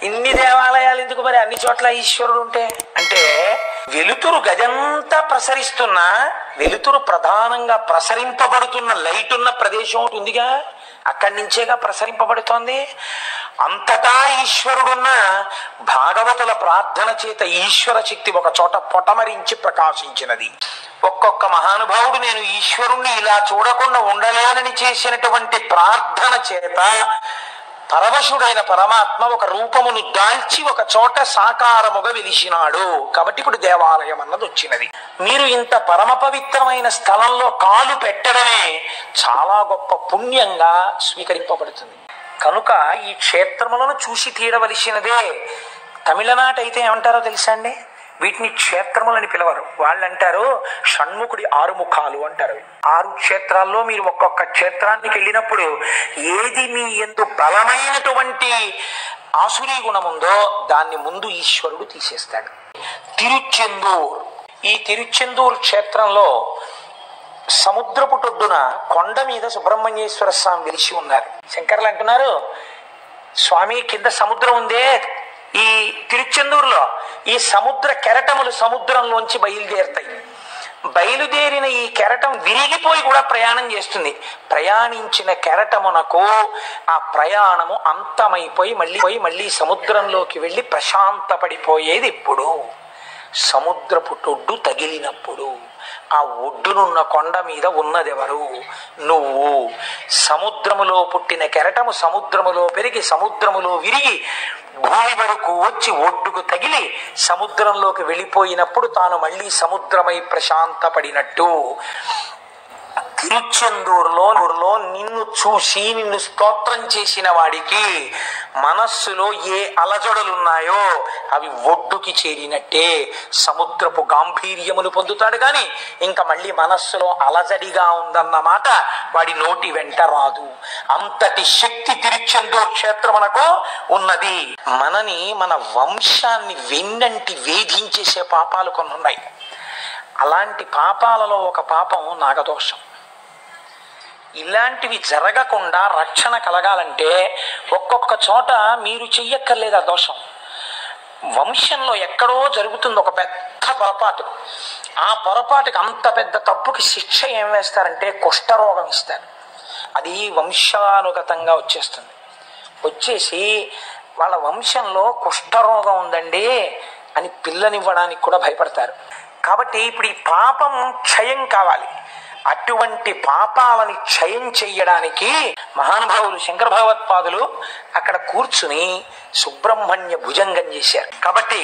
ఇన్ని దేవాలయాలు ఎందుకు మరి అన్ని చోట్ల ఈశ్వరుడు ఉంటే? అంటే వెలుతురు గదంతా ప్రసరిస్తున్నా వెలుతురు ప్రధానంగా ప్రసరింపబడుతున్న లైట్ ఉన్న ప్రదేశం ఒకటి ఉందిగా, అక్కడి నుంచేగా ప్రసరింపబడుతోంది. అంతటా ఈశ్వరుడున్న భాగవతుల ప్రార్థన చేత ఈశ్వర శక్తి ఒక చోట పొటమరించి ప్రకాశించినది. ఒక్కొక్క మహానుభావుడు నేను ఈశ్వరుణ్ణి ఇలా చూడకుండా ఉండలేనని చేసినటువంటి ప్రార్థన చేత పరవశుడైన పరమాత్మ ఒక రూపమును దాల్చి ఒక చోట సాకారముగా వెలిసినాడు. కాబట్టి ఇప్పుడు దేవాలయం అన్నది వచ్చినది. మీరు ఇంత పరమ పవిత్రమైన స్థలంలో కాలు పెట్టడమే చాలా గొప్ప పుణ్యంగా స్వీకరింపబడుతుంది. కనుక ఈ క్షేత్రములను చూసి తీరవలసినదే. తమిళనాట అయితే ఏమంటారో తెలుసా అండి? వీటిని క్షేత్రములని పిలవరు. వాళ్ళు అంటారు షణ్ముఖుడి 6 ముఖాలు అంటారు. 6 క్షేత్రాల్లో మీరు ఒక్కొక్క క్షేత్రానికి వెళ్ళినప్పుడు ఏది మీ యందు బలమైనటువంటి ఆసురీ గుణం ఉందో దాన్ని ముందు ఈశ్వరుడు తీసేస్తాడు. తిరుచెందూర్, ఈ తిరుచెందూర్ క్షేత్రంలో సముద్రపు టొడ్డున కొండ మీద సుబ్రహ్మణ్యేశ్వర స్వామి వెలిసి ఉన్నారు. శంకర్లు అంటున్నారు, స్వామి కింద సముద్రం ఉందే ఈ తిరుచెందూరులో, ఈ సముద్ర కెరటములు సముద్రంలోంచి బయలుదేరుతాయి. బయలుదేరిన ఈ కెరటం విరిగిపోయి కూడా ప్రయాణం చేస్తుంది. ప్రయాణించిన కెరటమునకు ఆ ప్రయాణము అంతమైపోయి మళ్ళీ సముద్రంలోకి వెళ్ళి ప్రశాంతపడిపోయేది ఎప్పుడు? సముద్రపు టొడ్డు తగిలినప్పుడు. ఆ ఒడ్డునున్న కొండ మీద ఉన్నదెవరు? నువ్వు. సముద్రములో పుట్టిన కెరటము సముద్రములో పెరిగి సముద్రములో విరిగి భూమి వరకు వచ్చి ఒడ్డుకు తగిలి సముద్రంలోకి వెళ్ళిపోయినప్పుడు తాను మళ్ళీ సముద్రమై ప్రశాంతపడినట్టు తిరుచెందూరులో నిన్ను చూసి నిన్ను స్తోత్రం చేసిన వాడికి మనస్సులో ఏ అలజడులున్నాయో అవి ఒడ్డుకి చేరినట్టే సముద్రపు గాంభీర్యమును పొందుతాడు. కానీ ఇంకా మళ్ళీ మనస్సులో అలజడిగా ఉందన్నమాట వాడి నోటి వెంట రాదు. అంతటి శక్తి తిరుచెందూరు క్షేత్రమునకు ఉన్నది. మనని మన వంశాన్ని వెన్నంటి వేధించేసే పాపాలు కొన్ని ఉన్నాయి. అలాంటి పాపాలలో ఒక పాపం నాగదోషం. ఇలాంటివి జరగకుండా రక్షణ కలగాలంటే ఒక్కొక్క చోట మీరు చెయ్యక్కర్లేదు ఆ దోషం. వంశంలో ఎక్కడో జరుగుతుంది ఒక పెద్ద పొరపాటు. ఆ పొరపాటుకి అంత పెద్ద తప్పుకి శిక్ష ఏం వేస్తారంటే కుష్ఠరోగం ఇస్తారు. అది వంశానుగతంగా వచ్చేస్తుంది. వచ్చేసి వాళ్ళ వంశంలో కుష్ఠరోగం ఉందండి అని పిల్లనివ్వడానికి కూడా భయపడతారు. కాబట్టి ఇప్పుడు ఈ పాపం క్షయం కావాలి. అటువంటి పాపాలని క్షయం చెయ్యడానికి మహానుభావులు శంకర భగవత్పాదులు అక్కడ కూర్చుని సుబ్రహ్మణ్య భుజంగం చేశారు. కాబట్టి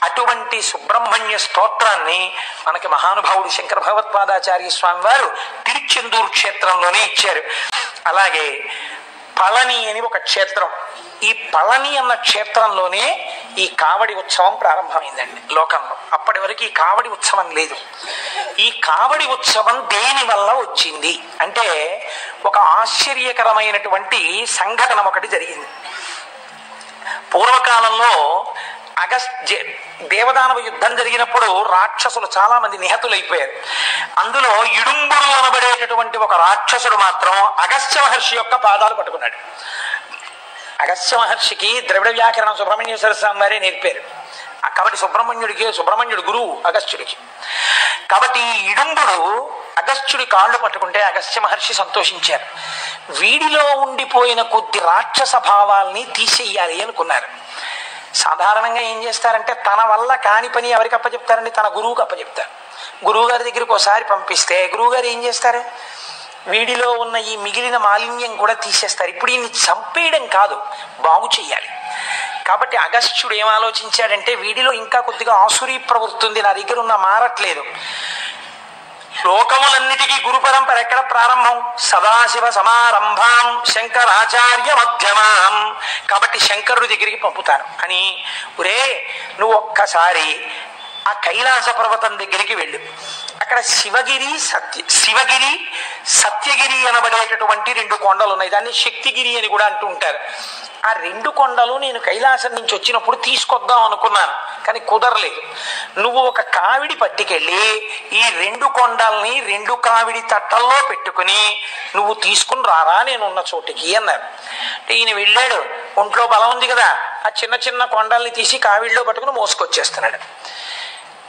అటువంటి సుబ్రహ్మణ్య స్తోత్రాన్ని మనకి మహానుభావుడు శంకర భగవత్పాదాచార్య స్వామి వారు తిరుచెందూరు క్షేత్రంలోనే ఇచ్చారు. అలాగే పళని అని ఒక క్షేత్రం. ఈ పళని అన్న క్షేత్రంలోనే ఈ కావడి ఉత్సవం ప్రారంభమైందండి లోకంలో. అప్పటి వరకు ఈ కావడి ఉత్సవం లేదు. ఈ కావడి ఉత్సవం దేని వల్ల వచ్చింది అంటే ఒక ఆశ్చర్యకరమైనటువంటి సంఘటన ఒకటి జరిగింది. పూర్వకాలంలో దేవదానవ యుద్ధం జరిగినప్పుడు రాక్షసులు చాలా మంది నిహతులైపోయారు. అందులో ఇడుంబుడు అనబడేటటువంటి ఒక రాక్షసుడు మాత్రం అగస్త్య మహర్షి యొక్క పాదాలు పట్టుకున్నాడు. అగస్త్య మహర్షికి ద్రవిడ వ్యాకరణం సుబ్రహ్మణ్యేశ్వర స్వామి వారే నేర్పారు. కాబట్టి సుబ్రహ్మణ్యుడు గురువు అగస్త్యుడికి. కాబట్టి ఈ ఇడుంబుడు అగస్త్యుడి కాళ్ళు పట్టుకుంటే అగస్త్య మహర్షి సంతోషించారు. వీడిలో ఉండిపోయిన కొద్ది రాక్షస భావాల్ని తీసేయాలి అనుకున్నారు. సాధారణంగా ఏం చేస్తారంటే తన వల్ల కాని పని ఎవరికి అప్పచెప్తారండి? తన గురువుకి అప్పచెప్తారు. గురువుగారి దగ్గరికి ఒకసారి పంపిస్తే గురువుగారు ఏం చేస్తారు? వీడిలో ఉన్న ఈ మిగిలిన మాలిన్యం కూడా తీసేస్తారు. ఇప్పుడు ఈయన్ని చంపేయడం కాదు, బాగు చెయ్యాలి. కాబట్టి అగస్త్యుడు ఏం ఆలోచించాడంటే వీడిలో ఇంకా కొద్దిగా ఆసురీ ప్రవృత్తి ఉంది, నా దగ్గర ఉన్న మారట్లేదు. లోకములన్నిటికీ గురు పరంపర ఎక్కడ ప్రారంభం? సదాశివ సమారంభాం శంకరాచార్య మధ్యమాం. కాబట్టి శంకరుడి దగ్గరికి పంపుతాను అని, ఒరే నువ్వు ఒక్కసారి ఆ కైలాస పర్వతం దగ్గరికి వెళ్ళు. అక్కడ శివగిరి సత్యగిరి అనబడేటటువంటి 2 కొండలు ఉన్నాయి. దాన్ని శక్తిగిరి అని కూడా అంటూ ఉంటారు. ఆ 2 కొండలు నేను కైలాసం నుంచి వచ్చినప్పుడు తీసుకొద్దాం అనుకున్నాను, కానీ కుదరలేదు. నువ్వు ఒక కావిడి పట్టుకెళ్ళి ఈ 2 కొండల్ని 2 కావిడి తట్టల్లో పెట్టుకుని నువ్వు తీసుకుని రారా నేనున్న చోటికి అన్నారు. అంటే ఈయన వెళ్ళాడు. ఒంట్లో బలం ఉంది కదా, ఆ చిన్న చిన్న కొండల్ని తీసి కావిడిలో పట్టుకుని మోసుకొచ్చేస్తున్నాడు.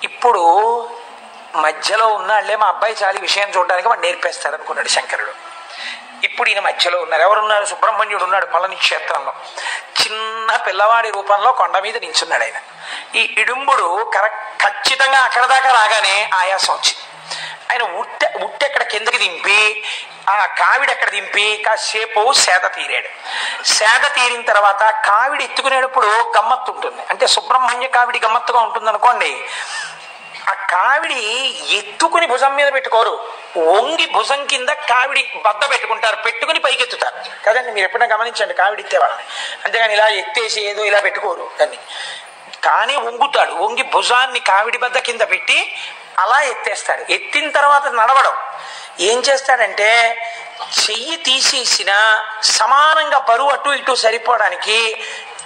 ఇప్పుడు మధ్యలో ఉన్నాళ్లే, మా అబ్బాయి చాలి విషయం చూడడానికి వాడు నేర్పేస్తాడు అనుకున్నాడు శంకరుడు. ఇప్పుడు ఈయన మధ్యలో ఉన్నారు. ఎవరున్నారు? సుబ్రహ్మణ్యుడు ఉన్నాడు పళని క్షేత్రంలో. చిన్న పిల్లవాడి రూపంలో కొండ మీద నించున్నాడు ఆయన. ఈ ఇడుంబుడు ఖచ్చితంగా అక్కడ దాకా రాగానే ఆయాసం వచ్చింది. ఆయన ఉట్టెక్కడ కిందకి దింపి ఆ కావిడి ఎక్కడ దింపి కాసేపు సేద తీరాడు. సేద తీరిన తర్వాత కావిడి ఎత్తుకునేటప్పుడు గమ్మత్తు ఉంటుంది. అంటే సుబ్రహ్మణ్య కావిడి గమ్మత్తుగా ఉంటుంది అనుకోండి. ఆ కావిడి ఎత్తుకుని భుజం మీద పెట్టుకోరు, వంగి భుజం కింద కావిడి బద్ద పెట్టుకుంటారు, పెట్టుకుని పైకెత్తుతారు కదండి. మీరు ఎప్పుడైనా గమనించండి కావిడి ఎత్తే వాళ్ళని. అంతేగాని ఇలా ఎత్తేసి ఏదో ఇలా పెట్టుకోరు దాన్ని. కానీ వంగుతాడు, వంగి భుజాన్ని కావిడి బద్ద కింద పెట్టి అలా ఎత్తేస్తాడు. ఎత్తిన తర్వాత నడవడం ఏం చేస్తాడంటే చెయ్యి తీసేసిన సమానంగా బరువు అటు ఇటు సరిపోవడానికి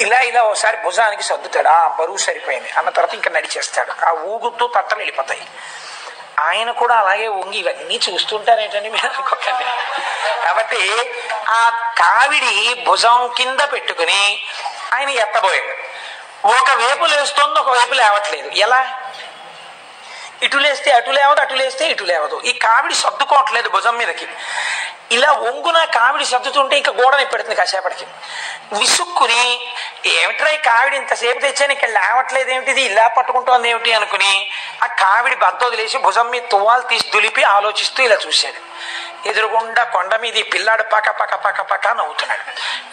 ఇలా ఇలా ఒకసారి భుజానికి సర్దుతాడు. ఆ బరువు సరిపోయింది అన్న తర్వాత ఇంకా నడిచేస్తాడు. ఆ ఊగుతూ తట్టలు వెళ్ళిపోతాయి. ఆయన కూడా అలాగే వంగి ఇవన్నీ చూస్తుంటారేంటండి మీరు అనుకోకండి. కాబట్టి ఆ కావిడి భుజం కింద పెట్టుకుని ఆయన ఎత్తబోయాడు. ఒకవైపు లేస్తోంది, ఒకవైపు లేవట్లేదు. ఎలా? ఇటు లేస్తే అటు లేవదు, అటు లేస్తే ఇటు లేవదు. ఈ కావిడి సర్దుకోవట్లేదు భుజం మీదకి. ఇలా వంగున కావిడి సర్దుతుంటే ఇంకా గోడని పెడుతుంది. కాసేపటికి విసుక్కుని ఏమిట్రా ఈ కావిడి ఇంతసేపు తెచ్చాను ఇక్కడ లేవట్లేదు ఏమిటిది, ఇలా పట్టుకుంటోంది ఏమిటి అనుకుని ఆ కావిడి బద్ద వదిలేసి భుజం మీద తువ్వాలు తీసి దులిపి ఆలోచిస్తూ ఇలా చూశాడు. ఎదురుగుండా కొండ మీద ఈ పిల్లాడు పక్క పక్క పక్క పక్క నవ్వుతున్నాడు.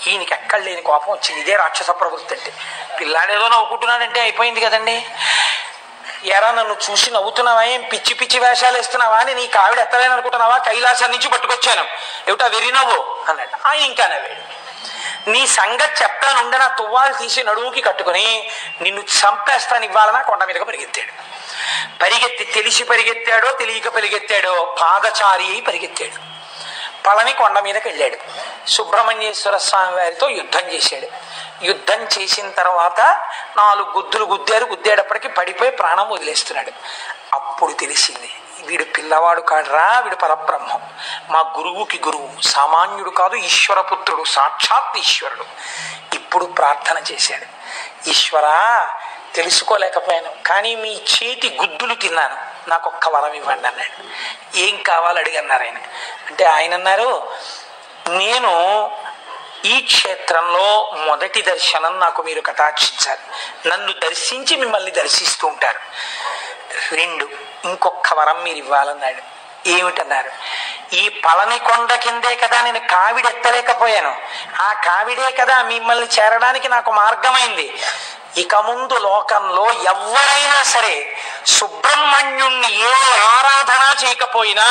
ఈయనకి ఎక్కడ లేని కోపం వచ్చింది. ఇదే రాక్షస ప్రవృత్తి అంటే. పిల్లాడేదో నవ్వుకుంటున్నాడంటే అయిపోయింది కదండి. ఎరా నన్ను చూసి నవ్వుతున్నావా, ఏం పిచ్చి పిచ్చి వేషాలు వేస్తున్నావా, అని నీ కావిడ ఎత్తలేని అనుకుంటున్నావా, కైలాసం నుంచి పట్టుకొచ్చాను ఏమిటా వెర్రి నవ్వు అన్నాడు. ఆయన ఇంకా నవ్వాడు. నీ సంగతి చెప్తానుండే నా తువ్వాలు తీసి నడువుకి కట్టుకుని నిన్ను చంపేస్తాను ఇవ్వాలన్నా కొండ మీదకి పరిగెత్తాడు. పరిగెత్తి తెలిసి పరిగెత్తాడో తెలియక పరిగెత్తాడో పాదచారి అయి పరిగెత్తాడు. పళని కొండ మీదకి వెళ్ళాడు. సుబ్రహ్మణ్యేశ్వర స్వామి వారితో యుద్ధం చేశాడు. యుద్ధం చేసిన తర్వాత 4 గుద్దులు గుద్దేటప్పటికి పడిపోయి ప్రాణం వదిలేస్తున్నాడు. అప్పుడు తెలిసింది వీడు పిల్లవాడు కాడురా, వీడు పరబ్రహ్మం, మా గురువుకి గురువు, సామాన్యుడు కాదు, ఈశ్వరపుత్రుడు, సాక్షాత్ ఈశ్వరుడు. ఇప్పుడు ప్రార్థన చేశాడు. ఈశ్వరా, తెలుసుకోలేకపోయాను కానీ మీ చేతి గుద్దులు తిన్నాను, నాకు ఒక్క వరం ఇవ్వండి అన్నాడు. ఏం కావాలి అడిగన్నారు ఆయన. అంటే ఆయన అన్నారు, నేను ఈ క్షేత్రంలో మొదటి దర్శనం నాకు మీరు కటాక్షించాలి. నన్ను దర్శించి మిమ్మల్ని దర్శిస్తూ ఉంటారు. 2 ఇంకొక వరం మీరు ఇవ్వాలన్నాడు. ఏమిటన్నారు? ఈ పళని కొండ కిందే కదా నేను కావిడి ఎత్తలేకపోయాను, ఆ కావిడే కదా మిమ్మల్ని చేరడానికి నాకు మార్గమైంది. ఇక ముందు లోకంలో ఎవరైనా సరే సుబ్రహ్మణ్యుణ్ణి ఏ ఆరాధన చేయకపోయినా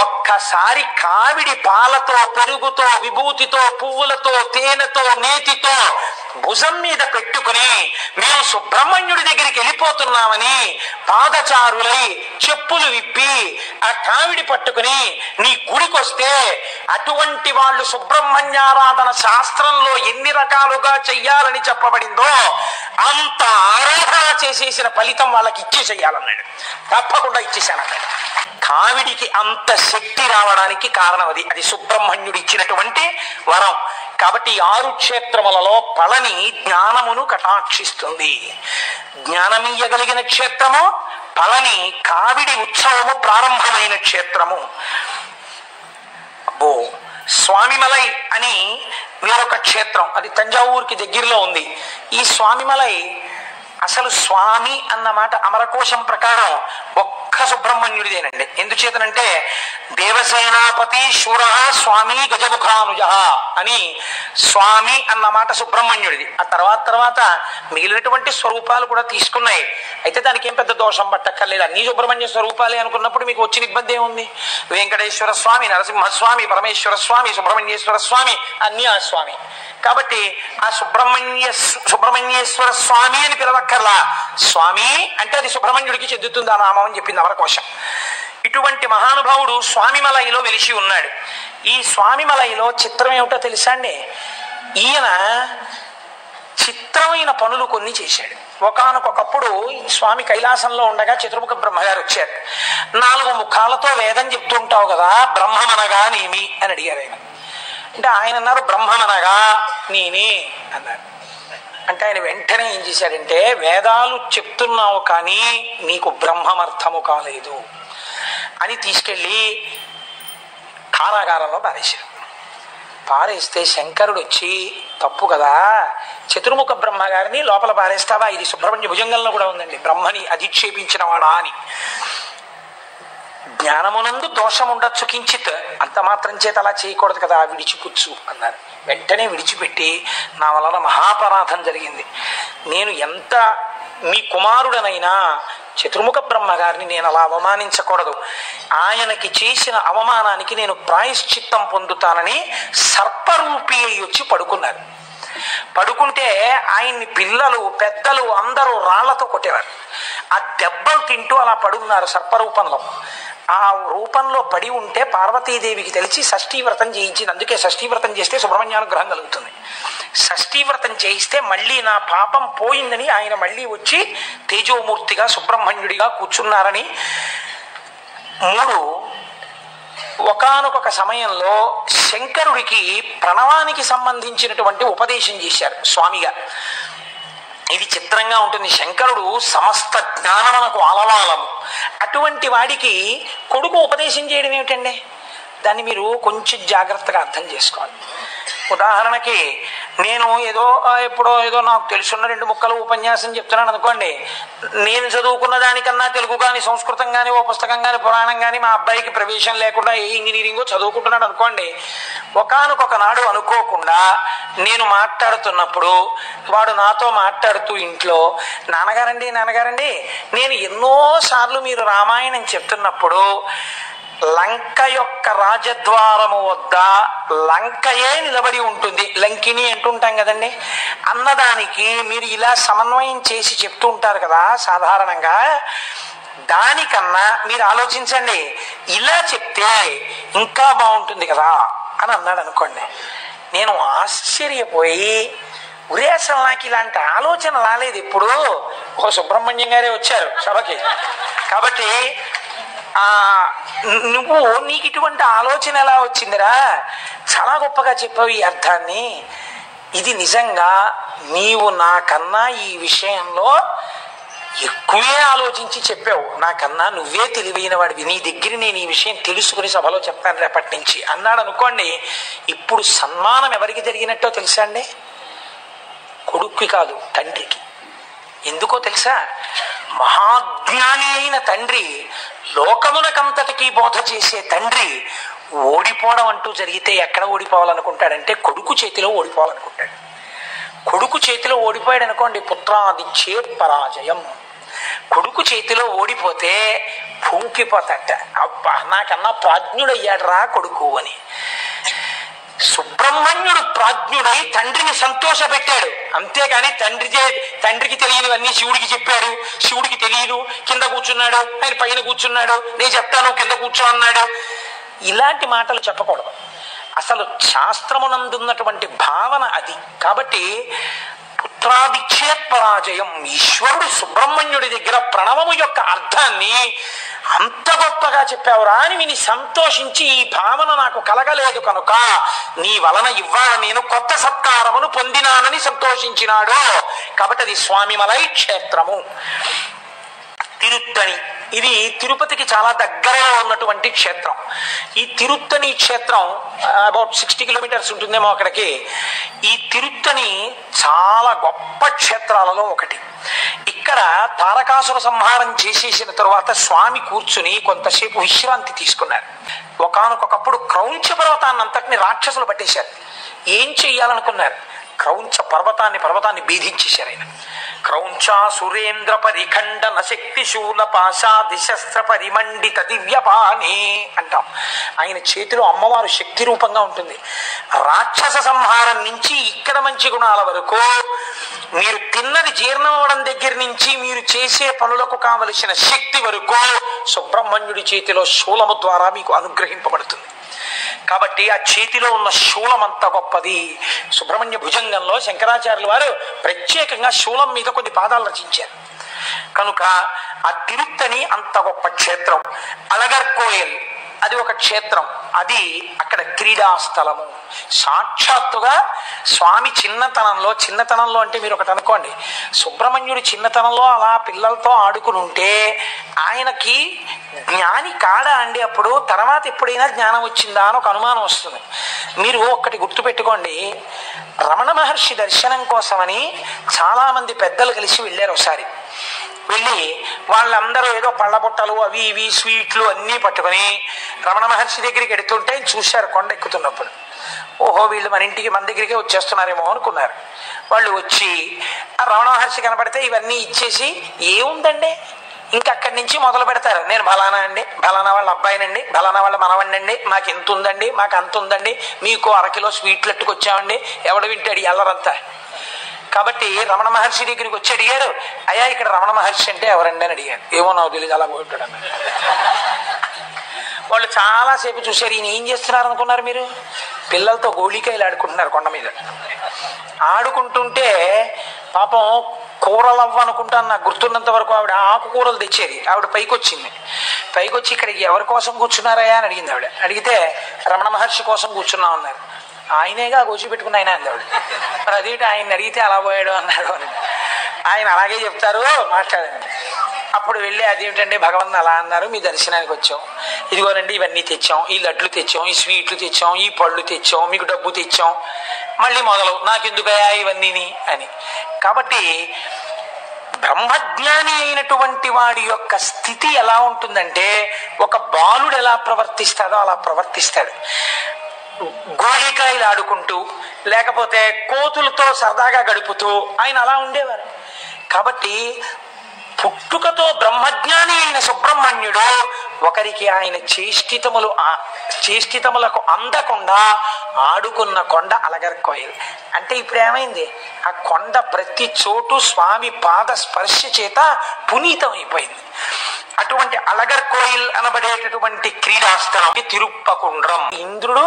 ఒక్కసారి కావిడి పాలతో, పెరుగుతో, విభూతితో, పువ్వులతో, తేనెతో, నేతితో భుజం మీద పెట్టుకుని మేము సుబ్రహ్మణ్యుడి దగ్గరికి వెళ్ళిపోతున్నామని పాదచారులై చెప్పులు విప్పి ఆ కావిడి పట్టుకుని నీ గుడికొస్తే అటువంటి వాళ్ళు సుబ్రహ్మణ్యారాధన శాస్త్రంలో ఎన్ని రకాలుగా చెయ్యాలని చెప్పబడిందో అంత ఆరాధన చేసేసిన ఫలితం వాళ్ళకి ఇచ్చేసేయాలన్నాడు. తప్పకుండా ఇచ్చేసానన్నాడు. కావిడికి అంత శక్తి రావడానికి కారణం అది సుబ్రహ్మణ్యుడు ఇచ్చినటువంటి వరం. కాబట్టి 6 క్షేత్రములలో పళని జ్ఞానమును కటాక్షిస్తుంది. జ్ఞానమీయగలిగిన క్షేత్రము పళని. కావిడి ఉత్సవము ప్రారంభమైన క్షేత్రము. అబ్బో, స్వామిమలై అని వేరొక క్షేత్రం, అది తంజావూరుకి దగ్గరలో ఉంది. ఈ స్వామిమలై అసలు స్వామి అన్న మాట అమరకోశం ప్రకారం ఒక్క సుబ్రహ్మణ్యుడిదేనండి. ఎందుచేతనంటే దేవసేనాపతి శూర స్వామి గజముఖానుజ అని స్వామి అన్న మాట సుబ్రహ్మణ్యుడిది. ఆ తర్వాత మిగిలినటువంటి స్వరూపాలు కూడా తీసుకున్నాయి. అయితే దానికి ఏం పెద్ద దోషం పట్టక్కర్లేదు. అన్ని సుబ్రహ్మణ్య స్వరూపాలే అనుకున్నప్పుడు మీకు వచ్చిన ఇబ్బంది ఏముంది? వెంకటేశ్వర స్వామి, నరసింహస్వామి, పరమేశ్వర స్వామి, సుబ్రహ్మణ్యేశ్వర స్వామి అన్ని ఆ స్వామి. కాబట్టి ఆ సుబ్రహ్మణ్యేశ్వర స్వామి అని పిలవక్కర్లా. స్వామి అంటే అది సుబ్రహ్మణ్యుడికి చెందుతుంది ఆ నామం అని చెప్పింది అమరకోశం. ఇటువంటి మహానుభావుడు స్వామిమలైలో వెలిసి ఉన్నాడు. ఈ స్వామిమలైలో చిత్రం ఏమిటో తెలుసా అండి? ఈయన చిత్రమైన పనులు కొన్ని చేశాడు. ఒకానొకప్పుడు స్వామి కైలాసంలో ఉండగా చతుర్ముఖ బ్రహ్మగారు వచ్చారు. 4 ముఖాలతో వేదం చెప్తుంటావు కదా, బ్రహ్మమనగా నేమి అని అడిగారు ఆయన. అంటే ఆయన అన్నారు బ్రహ్మమనగా నేనే అన్నారు. అంటే ఆయన వెంటనే ఏం చేశాడంటే, వేదాలు చెప్తున్నావు కానీ నీకు బ్రహ్మమర్థము కాలేదు అని తీసుకెళ్ళి కారాగారంలో పారేశారు. పారేస్తే శంకరుడు వచ్చి, తప్పు కదా, చతుర్ముఖ బ్రహ్మగారిని లోపల పారేస్తావా, ఇది సుబ్రహ్మణ్య భుజంగంలో కూడా ఉందండి, బ్రహ్మని అధిక్షేపించిన వాడా అని. జ్ఞానమునందు దోషం ఉండొచ్చు కించిత్, అంత మాత్రం చేత అలా చేయకూడదు కదా, విడిచిపుచ్చు అన్నారు. వెంటనే విడిచిపెట్టి, నా వలన మహాపరాధం జరిగింది, నేను ఎంత మీ కుమారుడనైనా చతుర్ముఖ బ్రహ్మగారిని నేను అలా అవమానించకూడదు, ఆయనకి చేసిన అవమానానికి నేను ప్రాయశ్చిత్తం పొందుతానని సర్పరూపి అయి వచ్చి పడుకున్నారు. పడుకుంటే ఆయన్ని పిల్లలు పెద్దలు అందరూ రాళ్లతో కొట్టేవారు. ఆ దెబ్బలు తింటూ అలా పడున్నారు సర్పరూపంలో. ఆ రూపంలో పడి ఉంటే పార్వతీదేవికి తెలిసి షష్ఠీవ్రతం చేయించింది. అందుకే షష్ఠీవ్రతం చేస్తే సుబ్రహ్మణ్యానుగ్రహం కలుగుతుంది. షష్ఠీవ్రతం చేయిస్తే మళ్ళీ నా పాపం పోయిందని ఆయన మళ్ళీ వచ్చి తేజోమూర్తిగా సుబ్రహ్మణ్యుడిగా కూర్చున్నారని. ఒకానొక సమయంలో శంకరుడికి ప్రణవానికి సంబంధించినటువంటి ఉపదేశం చేశారు స్వామిగా. ఇది చిత్రంగా ఉంటుంది. శంకరుడు సమస్త జ్ఞానమునకు ఆలవాలము. అటువంటి వాడికి కొడుకు ఉపదేశం చేయడం ఏమిటండి? దాన్ని మీరు కొంచెం జాగ్రత్తగా అర్థం చేసుకోవాలి. ఉదాహరణకి నేను ఎప్పుడో నాకు తెలుసున్న 2 ముక్కలు ఉపన్యాసం చెప్తున్నాను అనుకోండి. నేను చదువుకున్న దానికన్నా తెలుగు కానీ సంస్కృతం కానీ ఓ పుస్తకం కానీ పురాణం కానీ మా అబ్బాయికి ప్రవేశం లేకుండా ఏ ఇంజనీరింగో చదువుకుంటున్నాడు అనుకోండి. ఒకానొక నాడు అనుకోకుండా నేను మాట్లాడుతున్నప్పుడు వాడు నాతో మాట్లాడుతూ ఇంట్లో, నాన్నగారండి నేను ఎన్నోసార్లు మీరు రామాయణం చెప్తున్నప్పుడు లంక యొక్క రాజద్వారము వద్ద లంకయే నిలబడి ఉంటుంది, లంకిని అంటుంటాం కదండి, అన్నదానికి మీరు ఇలా సమన్వయం చేసి చెప్తూ ఉంటారు కదా సాధారణంగా. దానికన్నా మీరు ఆలోచించండి, ఇలా చెప్తే ఇంకా బాగుంటుంది కదా అని అన్నాడు అనుకోండి. నేను ఆశ్చర్యపోయి, అసలు నాకు ఇలాంటి ఆలోచన రాలేదు ఇప్పుడు. సుబ్రహ్మణ్యం గారే వచ్చారు సభకి కాబట్టి, నీకు ఇటువంటి ఆలోచన ఎలా వచ్చిందిరా, చాలా గొప్పగా చెప్పావు ఈ అర్థాన్ని. ఇది నిజంగా నీవు నాకన్నా ఈ విషయంలో ఎక్కువే ఆలోచించి చెప్పావు, నాకన్నా నువ్వే తెలివైన వాడివి, నీ దగ్గర నేను ఈ విషయం తెలుసుకుని సభలో చెప్తాను రేపటి నుంచి అన్నాడు అనుకోండి. ఇప్పుడు సన్మానం ఎవరికి జరిగినట్టో తెలుసా అండి? కొడుక్కి కాదు, తండ్రికి. ఎందుకో తెలుసా? మహాజ్ఞాని అయిన తండ్రి, లోకమునకంతటికీ బోధ చేసే తండ్రి ఓడిపోవడం అంటూ జరిగితే ఎక్కడ ఓడిపోవాలనుకుంటాడంటే కొడుకు చేతిలో ఓడిపోవాలనుకుంటాడు. కొడుకు చేతిలో ఓడిపోయాడు అనుకోండి, పుత్రాదిచ్చే పరాజయం. కొడుకు చేతిలో ఓడిపోతే భూంకిపోతాట, అబ్బా నాకన్నా ప్రాజ్ఞుడయ్యాడు రా కొడుకు అని. సుబ్రహ్మణ్యుడు ప్రాజ్ఞుడై తండ్రిని సంతోషపెట్టాడు, అంతేకాని తండ్రికి తెలియనివన్నీ శివుడికి చెప్పాడు, శివుడికి తెలియదు, కింద కూర్చున్నాడు, ఆయన పైన కూర్చున్నాడు, నేను చెప్తాను కింద కూర్చో అన్నాడు. ఇలాంటి మాటలు చెప్పకూడదు. అసలు శాస్త్రమునందున్నటువంటి భావన అది. కాబట్టి పుత్రాదిచ్ఛేత్ పరాజయం, ఈశ్వరుడు సుబ్రహ్మణ్యుడి దగ్గర ప్రణవము యొక్క అర్థాన్ని అంత గొప్పగా చెప్పావురా అని విని సంతోషించి, ఈ భావన నాకు కలగలేదు కనుక నీ వలన ఇవ్వాల నేను కొత్త సత్కారమును పొందినానని సంతోషించినాడు. కాబట్టి అది స్వామిమలై క్షేత్రము. తిరుత్తణి, ఇది తిరుపతికి చాలా దగ్గరలో ఉన్నటువంటి క్షేత్రం. ఈ తిరుత్తణి క్షేత్రం అబౌట్ 60 కిలోమీటర్స్ ఉంటుందేమో అక్కడికి. ఈ తిరుత్తణి చాలా గొప్ప క్షేత్రాలలో ఒకటి. ఇక్కడ తారకాసుర సంహారం చేసేసిన తరువాత స్వామి కూర్చుని కొంతసేపు విశ్రాంతి తీసుకున్నారు. ఒకానొకప్పుడు క్రౌంచ పర్వతాన్ని అంతటిని రాక్షసులు పట్టేశారు. ఏం చెయ్యాలనుకున్నారు? క్రౌంచ పర్వతాన్ని భేదించేశారు ఆయన. క్రౌంచ సురేంద్ర పరిఖండన శక్తి శూల పాశాది శస్త్ర పరిమండిత దివ్యపాణి అంటాం. ఆయన చేతిలో అమ్మవారు శక్తి రూపంగా ఉంటుంది. రాక్షస సంహారం నుంచి ఇక్కడ మంచి గుణాల వరకు, మీరు తిన్నది జీర్ణం అవ్వడం దగ్గర నుంచి మీరు చేసే పనులకు కావలసిన శక్తి వరకు సుబ్రహ్మణ్యుడి చేతిలో శూలము ద్వారా మీకు అనుగ్రహింపబడుతుంది. కాబట్టి ఆ చేతిలో ఉన్న శూలం అంత గొప్పది. సుబ్రహ్మణ్య భుజంగంలో శంకరాచార్యుల వారు ప్రత్యేకంగా శూలం మీద కొన్ని పాదాలు రచించారు. కనుక ఆ తిరుత్తని అంత గొప్ప క్షేత్రం. అలగర్కోయల్ అది ఒక క్షేత్రం. అది అక్కడ క్రీడాస్థలము. సాక్షాత్తుగా స్వామి చిన్నతనంలో అంటే మీరు ఒకటి అనుకోండి, సుబ్రహ్మణ్యుడి చిన్నతనంలో అలా పిల్లలతో ఆడుకుని ఉంటే ఆయనకి జ్ఞాని కాడా అండి? అప్పుడు తర్వాత ఎప్పుడైనా జ్ఞానం వచ్చిందా అని ఒక అనుమానం వస్తుంది. మీరు ఒక్కటి గుర్తుపెట్టుకోండి, రమణ మహర్షి దర్శనం కోసమని చాలా మంది పెద్దలు కలిసి వెళ్ళారు. ఒకసారి వెళ్ళి వాళ్ళందరూ ఏదో పళ్ళబుట్టలు అవి ఇవి స్వీట్లు అన్నీ పట్టుకొని రమణ మహర్షి దగ్గరికి ఎడుతుంటే చూశారు. కొండ ఎక్కుతున్నప్పుడు ఓహో వీళ్ళు మన దగ్గరికే వచ్చేస్తున్నారేమో అనుకున్నారు. వాళ్ళు వచ్చి ఆ రమణ మహర్షి కనపడితే ఇవన్నీ ఇచ్చేసి ఏముందండి ఇంకా అక్కడి నుంచి మొదలు పెడతారు. నేను ఫలానా అండి, ఫలానా వాళ్ళ అబ్బాయినండి, ఫలానా వాళ్ళ మనవండి, మాకు ఎంత ఉందండి, మాకు అంత ఉందండి, మీకు అరకిలో స్వీట్లు ఎట్టుకొచ్చామండి, ఎవడు వింటాడు ఎల్లరంతా. కాబట్టి రమణ మహర్షి దగ్గరికి వచ్చి అడిగారు, అయ్యా ఇక్కడ రమణ మహర్షి అంటే ఎవరండి అని అడిగారు. ఏమో నాకు తెలియదు, అలా పోయింటాడు అన్న. వాళ్ళు చాలాసేపు చూశారు. ఈయన ఏం చేస్తున్నారు అనుకున్నారు మీరు? పిల్లలతో గోళీకాయలు ఆడుకుంటున్నారు కొండ మీద. ఆడుకుంటుంటే పాపం కూరలు అవ్వనుకుంటాను, నాకు గుర్తున్నంత వరకు ఆవిడ ఆకుకూరలు తెచ్చేది. ఆవిడ పైకి వచ్చింది. పైకి వచ్చి ఇక్కడికి ఎవరి కోసం కూర్చున్నారయ్యా అని అడిగింది. ఆవిడ అడిగితే రమణ మహర్షి కోసం కూర్చున్నాం అన్నారు. ఆయనేగా గోచి పెట్టుకుని ఆయన అంది ఆవిడ. మరి అదేంటి ఆయన అడిగితే అలా పోయాడు అన్నారు అని. ఆయన అలాగే చెప్తారు, మాట్లాడండి. అప్పుడు వెళ్ళి అదేమిటండి భగవంతుని అలా అన్నారు, మీ దర్శనానికి వచ్చాం, ఇదిగోనండి ఇవన్నీ తెచ్చాం, ఈ లడ్లు తెచ్చాం, ఈ స్వీట్లు తెచ్చాం, ఈ పళ్ళు తెచ్చాం, మీకు డబ్బు తెచ్చాం. మళ్ళీ మొదలు నాకెందుకయా ఇవన్నీ అని. కాబట్టి బ్రహ్మజ్ఞాని అయినటువంటి వాడి యొక్క స్థితి ఎలా ఉంటుందంటే ఒక బాలుడు ఎలా ప్రవర్తిస్తాడో అలా ప్రవర్తిస్తాడు. గోళీకాయలు ఆడుకుంటూ లేకపోతే కోతులతో సరదాగా గడుపుతూ ఆయన అలా ఉండేవారు. కాబట్టి పుట్టుకతో బ్రహ్మజ్ఞాని అయిన సుబ్రహ్మణ్యుడు ఒకరికి ఆయన చేష్టితములకు అందకుండా ఆడుకున్న కొండ అలగర్కోయిల్. అంటే ఇప్పుడు ఏమైంది? ఆ కొండ ప్రతి చోటు స్వామి పాద స్పర్శ చేత పునీతం అయిపోయింది. అటువంటి అలగర్కోయిల్ అనబడేటటువంటి క్రీడాస్థలం తిరుప్పకుండ్రం. ఇంద్రుడు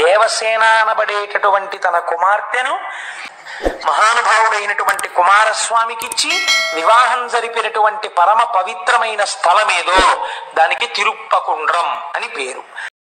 దేవసేన అనబడేటటువంటి తన కుమార్తెను మహానుభావుడైనటువంటి కుమారస్వామికి ఇచ్చి వివాహం జరిపినటువంటి పరమ పవిత్రమైన స్థలమేదో దానికి తిరుప్పకుండ్రం అని పేరు.